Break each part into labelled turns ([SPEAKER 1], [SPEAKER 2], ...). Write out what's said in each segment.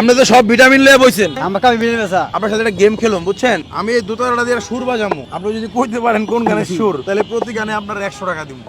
[SPEAKER 1] আপনি তো সব ভিটামিন লয়ে বইছেন,
[SPEAKER 2] আমাকে আমি বিলে বেচা
[SPEAKER 1] আপনার সাথে একটা গেম খেলুম বুঝছেন। আমি এই দোতারাটা দিয়ে সুর বাজামু, আপনি যদি কইতে পারেন কোন গানের সুর, তাহলে প্রতি গানে আপনার 100 টাকা দিব।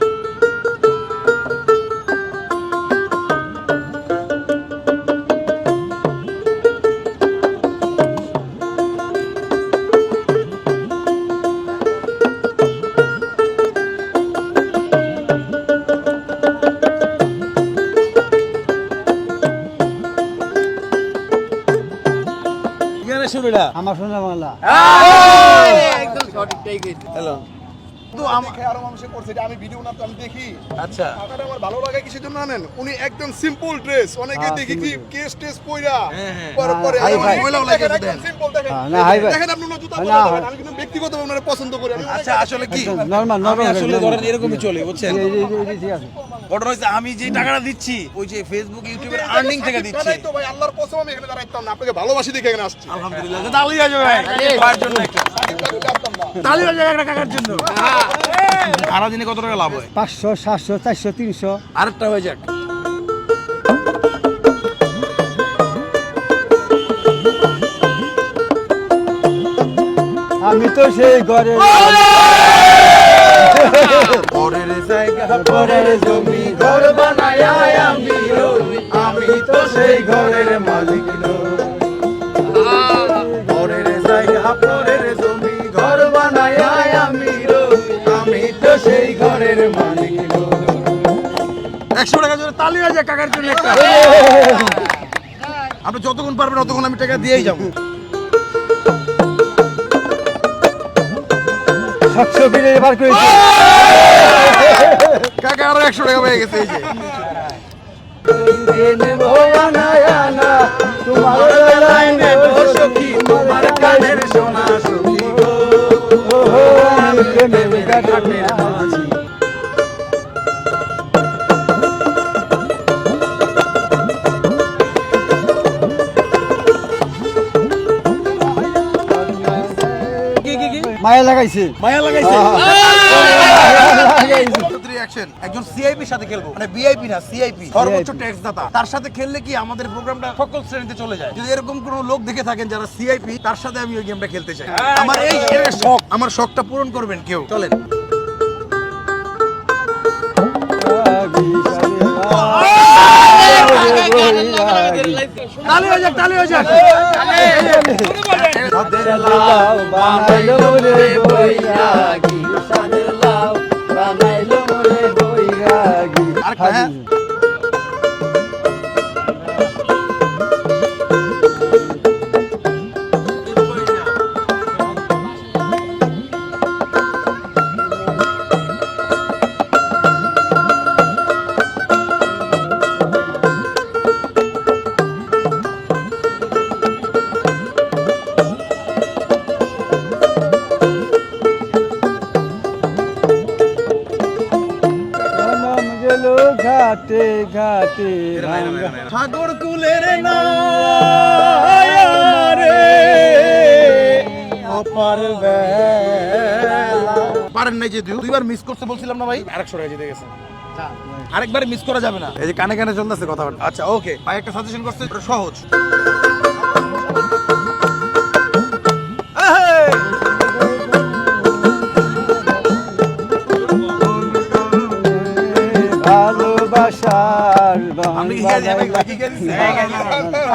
[SPEAKER 1] শুরুটা
[SPEAKER 2] আমার শোনা বাংলা
[SPEAKER 1] একদম সঠিকটাই কইছে। হ্যালো তো
[SPEAKER 3] আমাকে আরো মানুষে করছে এটা আমি ভিডিও না তো আমি দেখি।
[SPEAKER 1] আচ্ছা
[SPEAKER 3] আপনারা আমার ভালো লাগে কিছু জন্য জানেন, উনি একদম সিম্পল ড্রেস, অনেকে দেখি কি কেস টেস পয়রা পরে পরে
[SPEAKER 2] হাই ভাই
[SPEAKER 1] মহিলাও লাগে
[SPEAKER 3] একদম সিম্পল দেখেন।
[SPEAKER 2] না হাই ভাই
[SPEAKER 3] দেখেন আপনি জুতা পরে দেখেন, আমি কিন্তু ব্যক্তিগতভাবে ওনারে পছন্দ করি। আমি
[SPEAKER 1] আচ্ছা আসলে কি
[SPEAKER 2] নরমাল
[SPEAKER 1] আমি
[SPEAKER 2] নরমাল
[SPEAKER 1] আসলে ধরেন এরকমই চলে বুঝছেন।
[SPEAKER 2] ঠিক আছে
[SPEAKER 1] ঘটনা হচ্ছে আমি যে টাকাটা দিচ্ছি ওই যে ফেসবুক ইউটিউবের আর্নিং থেকে দিচ্ছি।
[SPEAKER 3] দাঁড়াই তো ভাই, আল্লাহর কসম আমি এখানে দাঁড়াইতাম না, আপনাকে ভালোবাসি দেখে এখানে আসছি।
[SPEAKER 1] আলহামদুলিল্লাহ তালি বাজে ভাই, কাকার জন্য একটা তালি বাজে একটা কাকার জন্য। সারা দিনে কত টাকা লাভ হয়?
[SPEAKER 2] 500 700 400 300
[SPEAKER 1] আরেকটা হয়ে যাক।
[SPEAKER 2] আমি তো সেই ঘরে
[SPEAKER 1] পরের জায়গা
[SPEAKER 2] পরের জমি ঘর বানায় আমি রই, আমি তো সেই ঘরের মালিক নই।
[SPEAKER 1] পরের জায়গা
[SPEAKER 2] পরের জমি ঘর বানায় আমি রই, আমি তো সেই ঘরের মালিক নই।
[SPEAKER 1] 100 টাকা জন্য তালি বাজে কাকার জন্য একটা। আপনি যতক্ষণ পারবেন ততক্ষণ আমি টাকা দিয়েই যাবো।
[SPEAKER 2] 700 বিলে বার করেছি।
[SPEAKER 1] কাকা আরো 100 টাকা পেয়ে গেছে এই যে।
[SPEAKER 2] তোমার বেলায় নেব সখী, তোমার কানের সোনা সখী গো, আমি প্রেমের ঘাটের মাঝি। মায়া লাগাইছে
[SPEAKER 1] মায়া লাগাইছে। একজন সিআইপি সাথে খেলবো, মানে ভিআইপি না সিআইপি, সর্বোচ্চ ট্যাক্স দাতা। তার সাথে খেললে কি আমাদের প্রোগ্রামটা সকল শ্রেণীতে চলে যায়। যদি এরকম কোন লোক দেখে থাকেন যারা সিআইপি, তার সাথে আমি ওই গেমটা খেলতে চাই। আমার এই শখ, আমার শখটা পূরণ করবেন কেউ, চলেন। তালি হয়ে যাক, তালি হয়ে যাক। আরেকটা, হ্যাঁ।
[SPEAKER 2] ঘাটে ঘাটে
[SPEAKER 1] সাগর কুলের না পারেন নাই যে দুইবার মিস করতে বলছিলাম না ভাই, 100 টাকা জিতে গেছে। আরেকবার মিস করা যাবে না, এই যে কানে কানে চলতেছে কথা। আচ্ছা ওকে ভাই, একটা সাজেশন করছে, এটা সহজ।
[SPEAKER 2] ভালোবাসার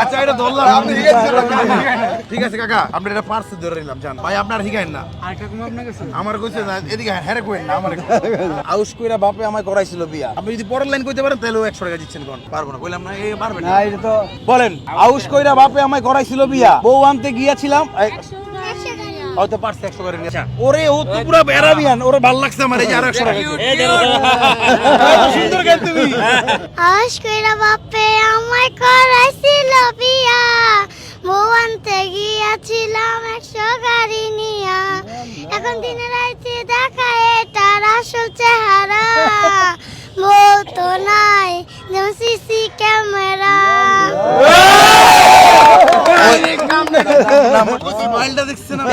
[SPEAKER 1] আচ্ছা এটা ধরলাম। ঠিক আছে কাকা, আপনি এটা পার্সে ধরে নিলাম। জান ভাই আপনার হিগাইন না, আমার কইছে না এদিকে হ্যাঁ কইন না, আমার আউশ কইরা বাপে আমায় করাইছিল বিয়া। আপনি যদি পরের লাইন কইতে পারেন তাহলে 100 টাকা দিচ্ছেন। কোন পারবো না, কইলাম না এই পারবেন না।
[SPEAKER 2] না এটা তো
[SPEAKER 1] বলেন, আউশ কইরা বাপে আমায় করাইছিল বিয়া, বউ আনতে গিয়াছিলাম। হয়তো পারছে 100 করে নিয়ে। ওরে ও তো পুরো বেরাবিয়ান, ওরে ভালো লাগছে আমার। এই যে আর 100 টাকা সুন্দর গান তুমি।
[SPEAKER 4] আশ কইরা বাপে আমায় করাইছিল বিয়া, বউ আনতে গিয়াছিলাম 100 গাড়ি নিয়া। এখন দিনে রাইতে দেখা এটার আসল চেহারা, বউ তো নাই যেমন সিসি ক্যামেরা।
[SPEAKER 1] স্মাইলটা দেখছেন না?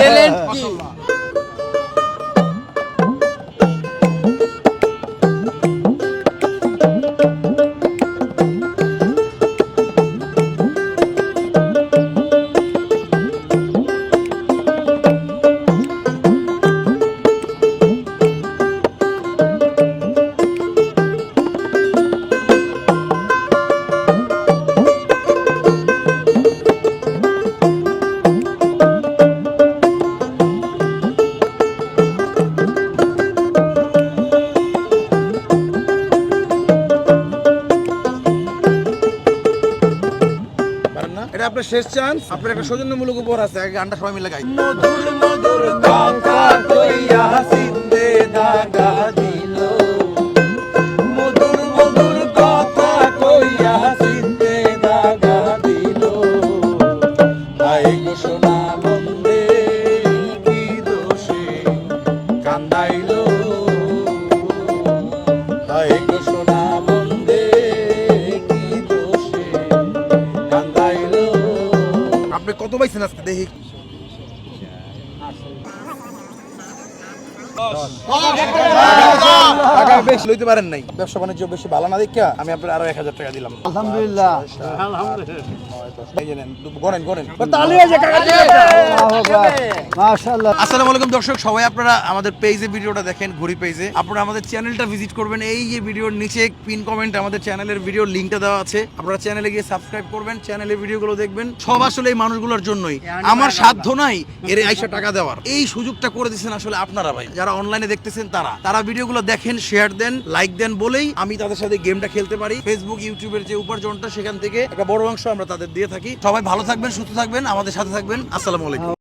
[SPEAKER 1] না, এটা আপনার শেষ চান্স। আপনার একটা সৌজন্যমূলক উপহার আছে, আগে গানটা সবাই মিলে গাই।
[SPEAKER 2] মধুর মধুর কথা কইয়া সিদ্ধে দাগা দিল, মধুর মধুর কথা কইয়া সিদ্ধে দাগা দিল। হায় গো সোনা বন্দে কি দোষে কান্দাইলো, হায় গো সোনা বন্দে কি দোষে কান্দাইলো।
[SPEAKER 1] আপনি কত পাইছেন আজকে দেখি? টাকা বেশি লইতে পারেন নাই, ব্যবসা বাণিজ্য বেশি ভালো না দেখা আমি আপনার আরো 1000 টাকা দিলাম।
[SPEAKER 5] আলহামদুলিল্লাহ।
[SPEAKER 1] এই যে নেন, গণেন গণেন।
[SPEAKER 5] মাশাআল্লাহ।
[SPEAKER 1] আসসালামু আলাইকুম দর্শক, সবাই আপনারা আমাদের পেজে ভিডিওটা দেখেন, ঘুরি পেজে। আপনারা আমাদের চ্যানেলটা ভিজিট করবেন, এই যে ভিডিওর নিচে পিন কমেন্ট আমাদের চ্যানেলের ভিডিওর লিংকটা দেওয়া আছে। আপনারা চ্যানেলে গিয়ে সাবস্ক্রাইব করবেন, চ্যানেলের ভিডিওগুলো দেখবেন। সব আসলে এই মানুষগুলোর জন্যই, আমার সাধ্য নাই এর আইসা টাকা দেওয়ার। এই সুযোগটা করে দিচ্ছেন আসলে আপনারা ভাই, যারা অনলাইনে দেখতেছেন তারা ভিডিওগুলো দেখেন, শেয়ার দেন, লাইক দেন বলেই আমি তাদের সাথে গেমটা খেলতে পারি। ফেসবুক ইউটিউবের যে উপার্জনটা সেখান থেকে একটা বড় অংশ আমরা তাদের দিয়ে থাকি। সবাই ভালো থাকবেন, সুস্থ থাকবেন, আমাদের সাথে থাকবেন। আসসালামু আলাইকুম।